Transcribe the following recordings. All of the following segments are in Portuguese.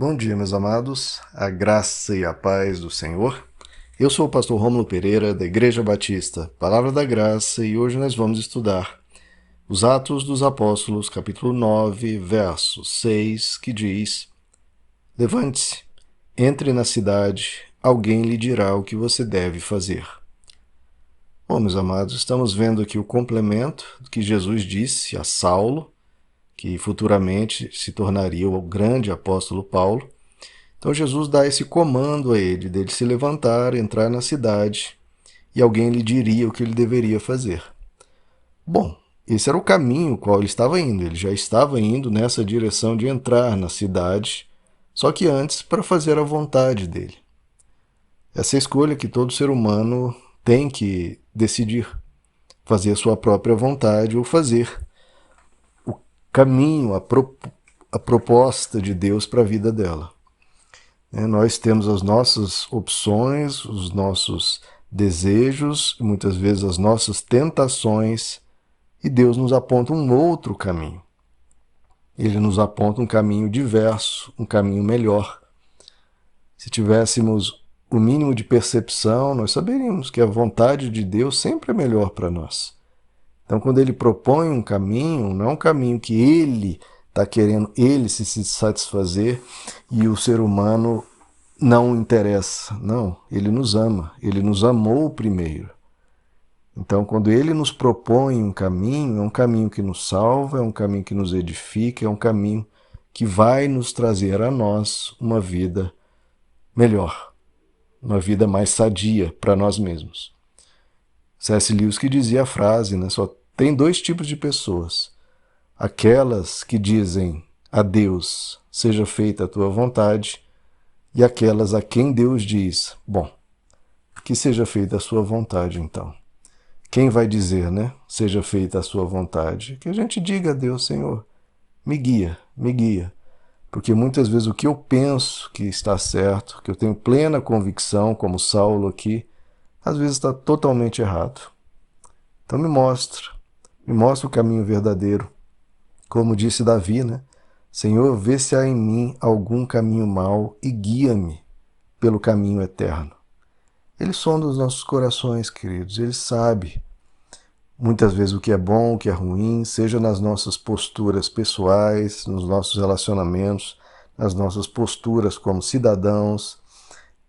Bom dia, meus amados, a graça e a paz do Senhor. Eu sou o pastor Rômulo Pereira, da Igreja Batista, Palavra da Graça, e hoje nós vamos estudar os Atos dos Apóstolos, capítulo 9, verso 6, que diz: Levante-se, entre na cidade, alguém lhe dirá o que você deve fazer. Bom, meus amados, estamos vendo aqui o complemento do que Jesus disse a Saulo, que futuramente se tornaria o grande apóstolo Paulo. Então Jesus dá esse comando a ele, dele se levantar, entrar na cidade, e alguém lhe diria o que ele deveria fazer. Bom, esse era o caminho qual ele estava indo. Ele já estava indo nessa direção de entrar na cidade, só que antes para fazer a vontade dele. Essa é a escolha que todo ser humano tem que decidir, fazer a sua própria vontade ou fazer o caminho, a proposta de Deus para a vida dela. Nós temos as nossas opções, os nossos desejos, muitas vezes as nossas tentações, e Deus nos aponta um outro caminho. Ele nos aponta um caminho diverso, um caminho melhor. Se tivéssemos o mínimo de percepção, nós saberíamos que a vontade de Deus sempre é melhor para nós. Então, quando ele propõe um caminho, não é um caminho que ele está querendo ele se satisfazer e o ser humano não interessa. Não, ele nos ama, ele nos amou primeiro. Então, quando ele nos propõe um caminho, é um caminho que nos salva, é um caminho que nos edifica, é um caminho que vai nos trazer a nós uma vida melhor, uma vida mais sadia para nós mesmos. C.S. Lewis que dizia a frase, só tem dois tipos de pessoas: aquelas que dizem a Deus, seja feita a tua vontade, e aquelas a quem Deus diz, bom, que seja feita a sua vontade então. Quem vai dizer, seja feita a sua vontade? Que a gente diga a Deus, Senhor, me guia, me guia. Porque muitas vezes o que eu penso que está certo, que eu tenho plena convicção, como Saulo aqui, às vezes está totalmente errado. Então me mostra o caminho verdadeiro. Como disse Davi, Senhor, vê se há em mim algum caminho mau e guia-me pelo caminho eterno. Ele sonda os nossos corações, queridos. Ele sabe muitas vezes o que é bom, o que é ruim, seja nas nossas posturas pessoais, nos nossos relacionamentos, nas nossas posturas como cidadãos.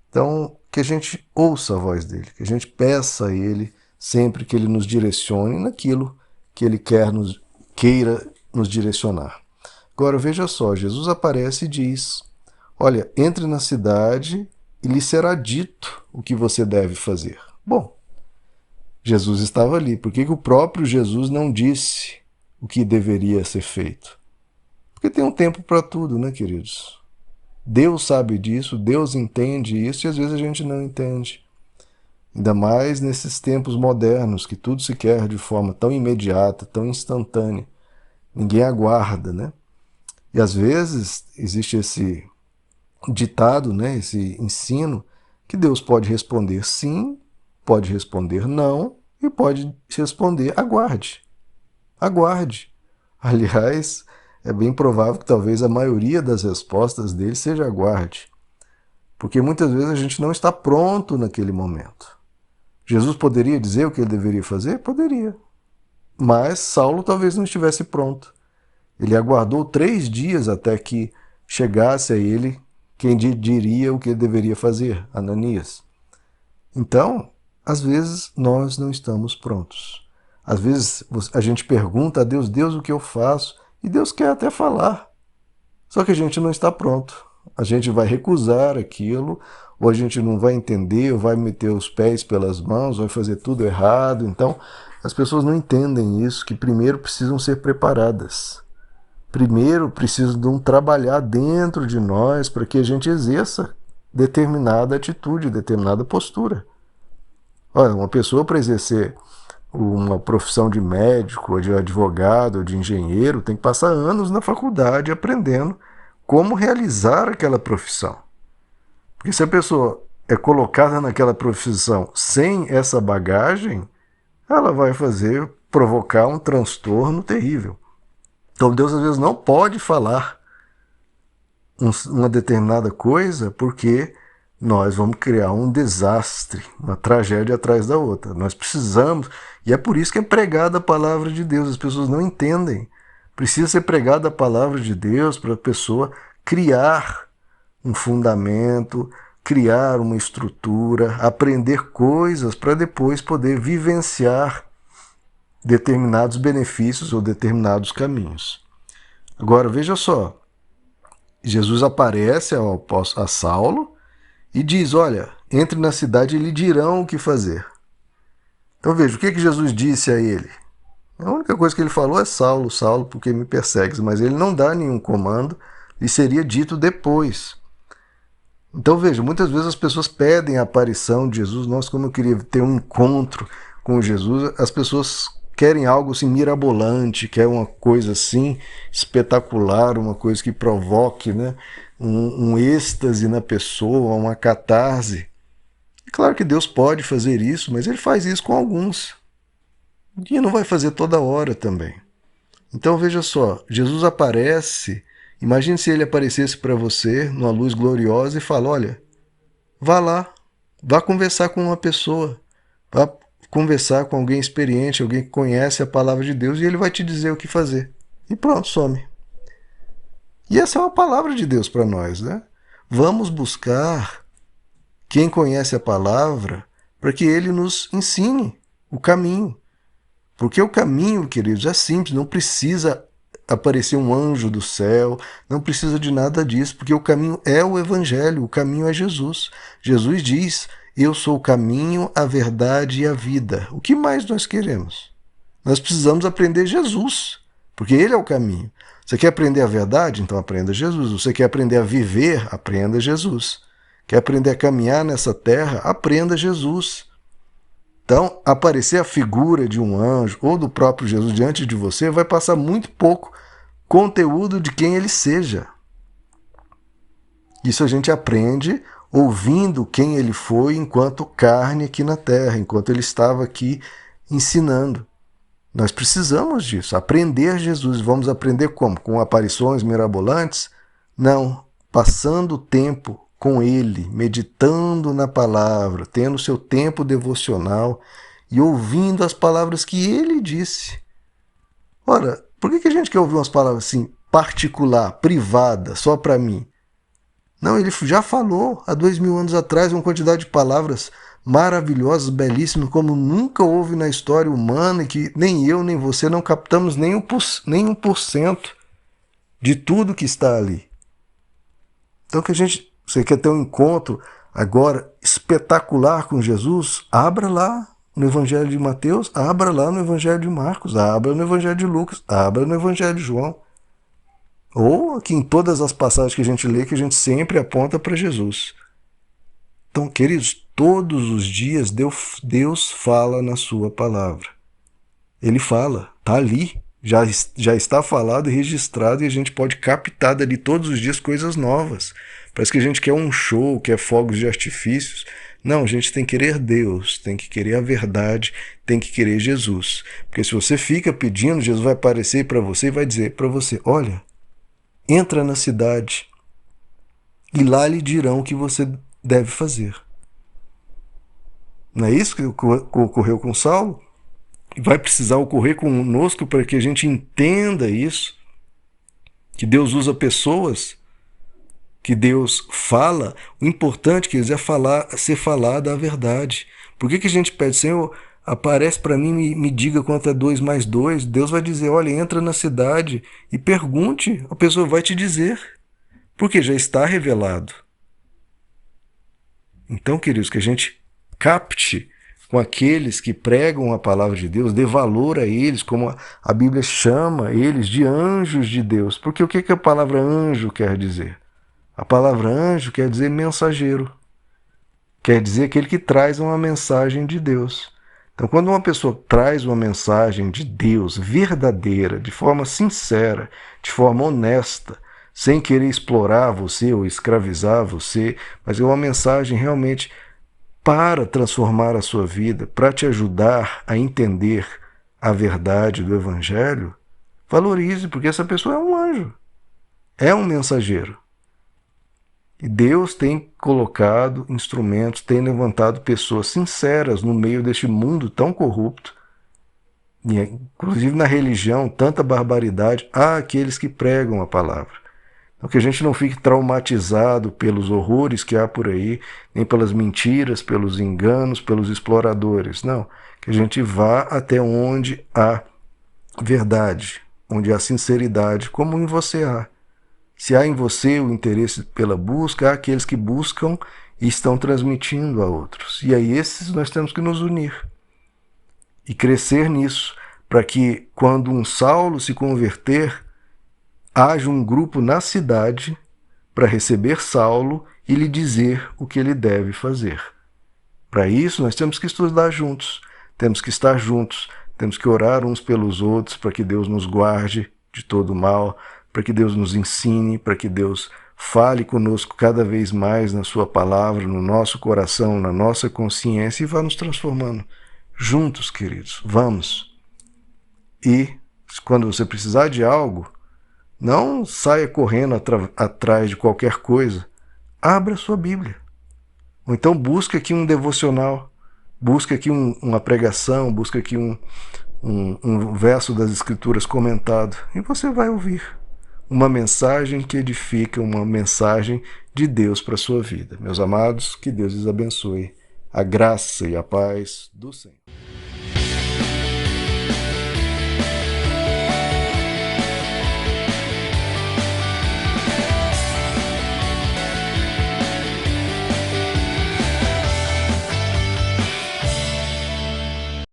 Então, que a gente ouça a voz dele, que a gente peça a ele sempre que ele nos direcione naquilo que ele queira nos direcionar. Agora, veja só, Jesus aparece e diz, olha, entre na cidade e lhe será dito o que você deve fazer. Bom, Jesus estava ali. Por que o próprio Jesus não disse o que deveria ser feito? Porque tem um tempo para tudo, queridos? Deus sabe disso, Deus entende isso e às vezes a gente não entende. Ainda mais nesses tempos modernos, que tudo se quer de forma tão imediata, tão instantânea. Ninguém aguarda, E às vezes existe esse ditado, esse ensino, que Deus pode responder sim, pode responder não e pode responder aguarde. Aguarde. Aliás, é bem provável que talvez a maioria das respostas dele seja aguarde. Porque muitas vezes a gente não está pronto naquele momento. Jesus poderia dizer o que ele deveria fazer? Poderia. Mas Saulo talvez não estivesse pronto. Ele aguardou 3 dias até que chegasse a ele quem diria o que ele deveria fazer, Ananias. Então, às vezes nós não estamos prontos. Às vezes a gente pergunta a Deus, Deus, o que eu faço? E Deus quer até falar. Só que a gente não está pronto. A gente vai recusar aquilo, ou a gente não vai entender, ou vai meter os pés pelas mãos, vai fazer tudo errado. Então, as pessoas não entendem isso, que primeiro precisam ser preparadas. Primeiro precisam trabalhar dentro de nós para que a gente exerça determinada atitude, determinada postura. Olha, uma pessoa para exercer uma profissão de médico, ou de advogado, ou de engenheiro, tem que passar anos na faculdade aprendendo como realizar aquela profissão. Porque se a pessoa é colocada naquela profissão sem essa bagagem, ela vai provocar um transtorno terrível. Então Deus às vezes não pode falar uma determinada coisa porque nós vamos criar um desastre, uma tragédia atrás da outra. Nós precisamos, e é por isso que é pregada a palavra de Deus. As pessoas não entendem. Precisa ser pregada a palavra de Deus para a pessoa criar um fundamento, criar uma estrutura, aprender coisas para depois poder vivenciar determinados benefícios ou determinados caminhos. Agora, veja só, Jesus aparece a Saulo e diz, olha, entre na cidade e lhe dirão o que fazer. Então veja, o que Jesus disse a ele? A única coisa que ele falou é Saulo, Saulo, porque me persegues, mas ele não dá nenhum comando, e seria dito depois. Então veja, muitas vezes as pessoas pedem a aparição de Jesus. Nossa, como eu queria ter um encontro com Jesus. As pessoas querem algo assim mirabolante, querem uma coisa assim espetacular, uma coisa que provoque, né, um êxtase na pessoa, uma catarse. É claro que Deus pode fazer isso, mas ele faz isso com alguns. E não vai fazer toda hora também. Então veja só, Jesus aparece. Imagine se ele aparecesse para você numa luz gloriosa e fala, olha, vá lá, vá conversar com uma pessoa, vá conversar com alguém experiente, alguém que conhece a palavra de Deus, e ele vai te dizer o que fazer. E pronto, some. E essa é uma palavra de Deus para nós, né? Vamos buscar quem conhece a palavra para que ele nos ensine o caminho. Porque o caminho, queridos, é simples, não precisa aparecer um anjo do céu, não precisa de nada disso, porque o caminho é o Evangelho, o caminho é Jesus. Jesus diz, eu sou o caminho, a verdade e a vida. O que mais nós queremos? Nós precisamos aprender Jesus, porque ele é o caminho. Você quer aprender a verdade? Então aprenda Jesus. Você quer aprender a viver? Aprenda Jesus. Quer aprender a caminhar nessa terra? Aprenda Jesus. Então, aparecer a figura de um anjo ou do próprio Jesus diante de você vai passar muito pouco conteúdo de quem ele seja. Isso a gente aprende ouvindo quem ele foi enquanto carne aqui na terra, enquanto ele estava aqui ensinando. Nós precisamos disso, aprender Jesus. Vamos aprender como? Com aparições mirabolantes? Não, passando o tempo com ele, meditando na palavra, tendo seu tempo devocional e ouvindo as palavras que ele disse. Ora, por que a gente quer ouvir umas palavras assim, particular, privada, só para mim? Não, ele já falou há 2000 anos atrás uma quantidade de palavras maravilhosas, belíssimas, como nunca houve na história humana e que nem eu nem você não captamos nem 1% de tudo que está ali. Então você quer ter um encontro agora espetacular com Jesus? Abra lá no Evangelho de Mateus, abra lá no Evangelho de Marcos, abra no Evangelho de Lucas, abra no Evangelho de João. Ou aqui em todas as passagens que a gente lê, que a gente sempre aponta para Jesus. Então, queridos, todos os dias Deus fala na sua palavra. Ele fala, está ali, já está falado e registrado, e a gente pode captar dali todos os dias coisas novas. Parece que a gente quer um show, quer fogos de artifícios. Não, a gente tem que querer Deus, tem que querer a verdade, tem que querer Jesus. Porque se você fica pedindo, Jesus vai aparecer para você e vai dizer para você, olha, entra na cidade e lá lhe dirão o que você deve fazer. Não é isso que ocorreu com Saulo? E vai precisar ocorrer conosco para que a gente entenda isso, que Deus usa pessoas, que Deus fala. O importante, quer dizer, é ser falada a verdade. Por que a gente pede, Senhor, aparece para mim e me diga quanto é 2 mais 2? Deus vai dizer, olha, entra na cidade e pergunte, a pessoa vai te dizer, porque já está revelado. Então, queridos, que a gente capte com aqueles que pregam a palavra de Deus, dê valor a eles, como a Bíblia chama eles de anjos de Deus. Porque o que a palavra anjo quer dizer? A palavra anjo quer dizer mensageiro. Quer dizer aquele que traz uma mensagem de Deus. Então, quando uma pessoa traz uma mensagem de Deus verdadeira, de forma sincera, de forma honesta, sem querer explorar você ou escravizar você, mas é uma mensagem realmente para transformar a sua vida, para te ajudar a entender a verdade do Evangelho, valorize, porque essa pessoa é um anjo, é um mensageiro. E Deus tem colocado instrumentos, tem levantado pessoas sinceras no meio deste mundo tão corrupto. E, inclusive na religião, tanta barbaridade, há aqueles que pregam a palavra. Então que a gente não fique traumatizado pelos horrores que há por aí, nem pelas mentiras, pelos enganos, pelos exploradores. Não, que a gente vá até onde há verdade, onde há sinceridade, como em você há. Se há em você o interesse pela busca, há aqueles que buscam e estão transmitindo a outros. E a esses nós temos que nos unir e crescer nisso, para que quando um Saulo se converter, haja um grupo na cidade para receber Saulo e lhe dizer o que ele deve fazer. Para isso, nós temos que estudar juntos, temos que estar juntos, temos que orar uns pelos outros para que Deus nos guarde de todo mal, para que Deus nos ensine, para que Deus fale conosco cada vez mais na sua palavra, no nosso coração, na nossa consciência e vá nos transformando. Juntos, queridos, vamos. E quando você precisar de algo, não saia correndo atrás de qualquer coisa. Abra sua Bíblia. Ou então busque aqui um devocional, busque aqui uma pregação, busque aqui um verso das Escrituras comentado. E você vai ouvir uma mensagem que edifica, uma mensagem de Deus para a sua vida. Meus amados, que Deus lhes abençoe. A graça e a paz do Senhor.